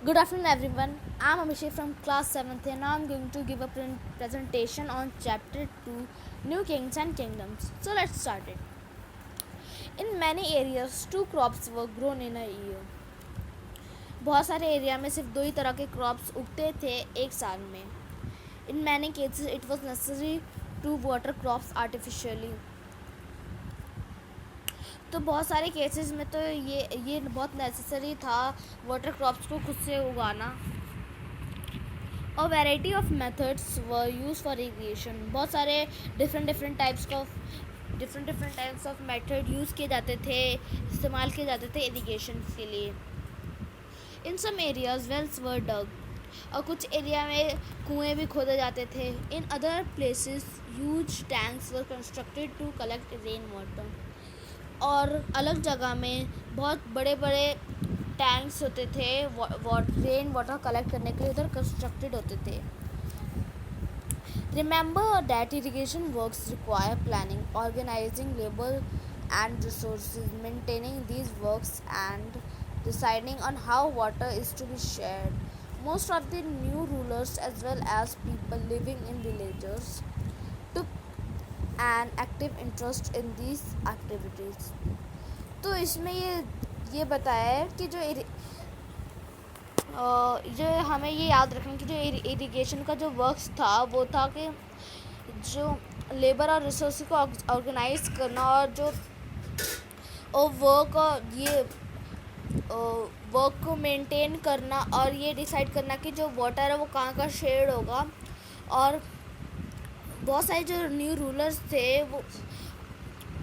Good afternoon, everyone. I'm Abhishek from class 7th, and now I'm going to give a presentation on chapter 2 New Kings and Kingdoms. So, let's start it. In many areas, two crops were grown in a year. बहुत सारे area में सिर्फ दो ही तरह के crops उगते थे एक साल में. In many cases, it was necessary to water crops artificially. तो बहुत सारे केसेस में तो ये बहुत नेसेसरी था वाटर क्रॉप्स को खुद से उगाना. A variety of methods were used for irrigation. बहुत सारे different types of method use किए जाते थे, इस्तेमाल किए जाते थे irrigation के लिए. In some areas wells were dug. और कुछ एरिया में कुएं भी खोदे जाते थे. In other places huge tanks were constructed to collect rain water. और अलग जगह में बहुत बड़े बड़े टैंक्स होते थे रेन वाटर कलेक्ट करने के लिए उधर कंस्ट्रक्टेड होते थे. Remember that irrigation works require planning, organising labour and resources, maintaining these works and deciding on how water is to be shared. Most of the new rulers as well as people living in villages took an active interest in these activities. तो इसमें ये बताया है कि जो हमें ये याद रखना कि जो इरिगेशन का जो वर्क्स था वो था कि जो लेबर और रिसोर्स को ऑर्गेनाइज करना और जो वर्क को मेंटेन करना और ये डिसाइड करना कि जो वाटर है वो कहाँ का शेड होगा. और बहुत सारे जो न्यू रूलर्स थे वो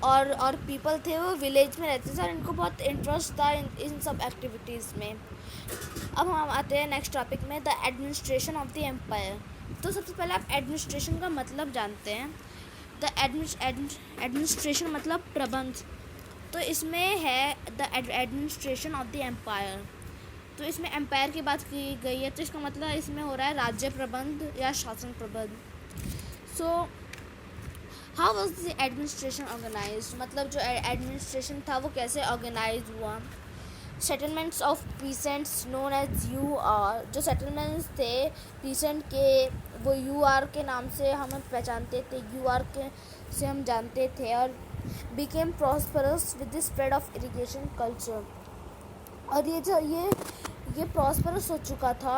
और पीपल थे वो विलेज में रहते थे और इनको बहुत इंटरेस्ट था इन सब एक्टिविटीज़ में. अब हम आते हैं नेक्स्ट टॉपिक में, the administration of the empire. तो सबसे पहले आप एडमिनिस्ट्रेशन का मतलब जानते हैं. द एडमिनिस्ट्रेशन मतलब प्रबंध. तो इसमें है the administration of the empire. तो इसमें एम्पायर की बात की गई है तो इसका मतलब इसमें हो रहा है राज्य प्रबंध या शासन प्रबंध. So how was the administration organise, मतलब जो एडमिनिस्ट्रेशन था वो कैसे ऑर्गेनाइज हुआ. Settlements of peasants known as UR. जो सेटलमेंट्स थे पीसेंट के वो UR के नाम से हम पहचानते थे, UR के से हम जानते थे. और became prosperous with the spread of irrigation culture. और ये प्रॉस्परस हो चुका था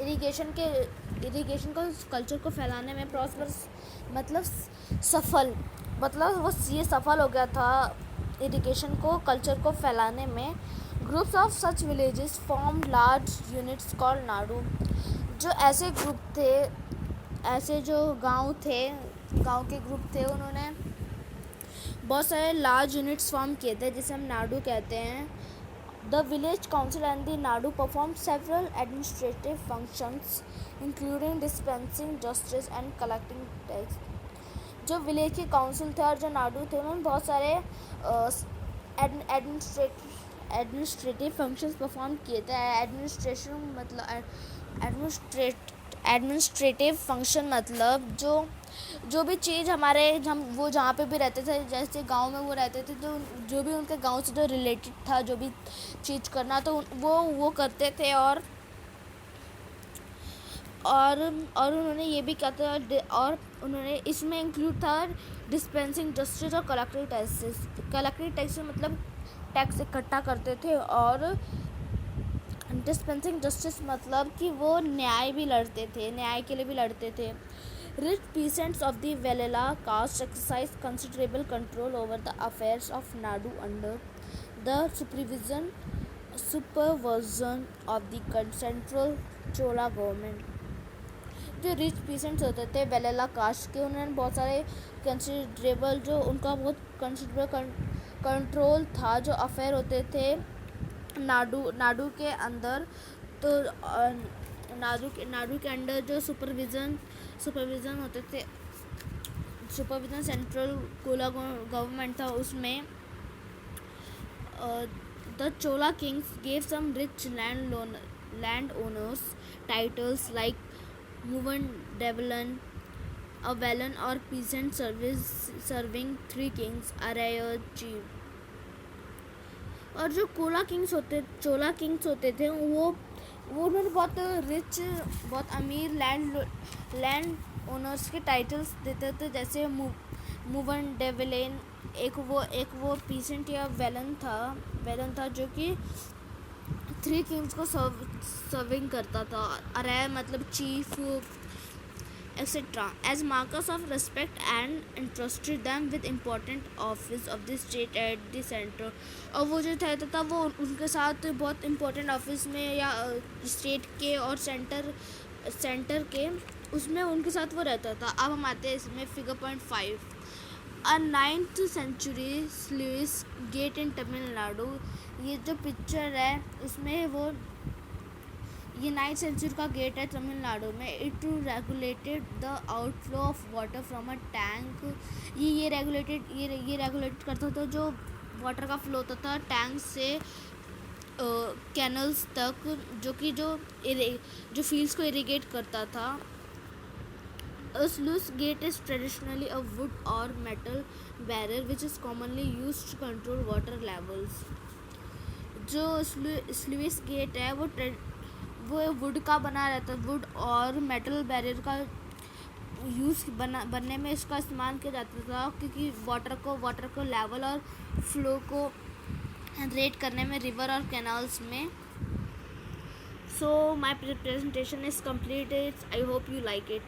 इरिगेशन का कल्चर को फैलाने में. प्रॉस्परस मतलब सफल, मतलब वो ये सफल हो गया था इरिगेशन को कल्चर को फैलाने में. Groups of such villages form large units called Nadu. जो ऐसे ग्रुप थे, ऐसे जो गांव के ग्रुप थे, उन्होंने बहुत सारे लार्ज यूनिट्स फॉर्म किए थे जिसे हम नाडू कहते हैं. The village council and the Nadu performed several administrative functions including dispensing justice and collecting tax. जो विलेज के काउंसिल थे और जो नाडू थे उन्होंने बहुत सारे एडमिनिस्ट्रेटिव फंक्शंस परफॉर्म किए थे. एडमिनिस्ट्रेशन मतलब एडमिनिस्ट्रेटिव फंक्शन मतलब जो भी चीज़ हम वो जहाँ पे भी रहते थे, जैसे गांव में वो रहते थे तो जो भी उनके गांव से जो रिलेटेड था जो भी चीज़ करना तो वो करते थे. और उन्होंने ये भी कहा था और उन्होंने इसमें इंक्लूड था डिस्पेंसिंग जस्टिस और कलेक्टिव टैक्सेस. कलेक्टिव टैक्सेस मतलब टैक्स इकट्ठा करते थे और डिस्पेंसिंग जस्टिस मतलब कि वो न्याय के लिए भी लड़ते थे. Rich peasants of the Velela caste exercised considerable control over the affairs of Nadu under the supervision of the central Chola government. जो रिच पीसेंट्स होते थे वेलेला कास्ट के, उन्होंने बहुत सारे कंसिडरेबल जो उनका बहुत कंसिडरेबल कंट्रोल था जो अफेयर होते थे नाडू के अंदर. तो नाडू के अंडर जो सुपरविज़न होते थे, सुपरविज़न सेंट्रल कोला गवर्नमेंट था. उसमें the Chola kings gave some rich land owners titles like Muvendavelan, a Velan और peasant serving 3 kings Araiyar chief. और जो चोला किंग्स होते थे वो वो उन्होंने बहुत रिच, बहुत अमीर लैंड ओनर्स के टाइटल्स देते थे, जैसे मुवन डेविलेन, एक वो पीसेंट या वेलन था जो कि 3 किंग्स को सर्विंग करता था। अरे मतलब chief etc. as markers of respect and entrusted them with important office of the state at the center। और वो जो था वो उनके साथ बहुत important ऑफिस में या स्टेट के और सेंटर के उसमें उनके साथ वो रहता था। अब हम आते हैं इसमें figure point 5, a 9th century sluice get in Tamil Nadu. ये जो पिक्चर है उसमें वो ये 9th सेंचुरी का गेट है तमिलनाडु में। It regulated the outflow of water from a tank. ये रेगुलेट करता था जो वाटर का फ्लो होता था टैंक से कैनल्स तक, जो फील्ड्स को इरिगेट करता था। A sluice gate is traditionally a wood or metal barrier which is commonly used to control water levels। जो स्लुइस गेट है वो वुड का बना रहता है, वुड और मेटल बैरियर का बनने में इसका इस्तेमाल किया जाता था, क्योंकि वाटर को लेवल और फ्लो को रेट करने में रिवर और कैनाल्स में। So my presentation is completed. I hope you like it.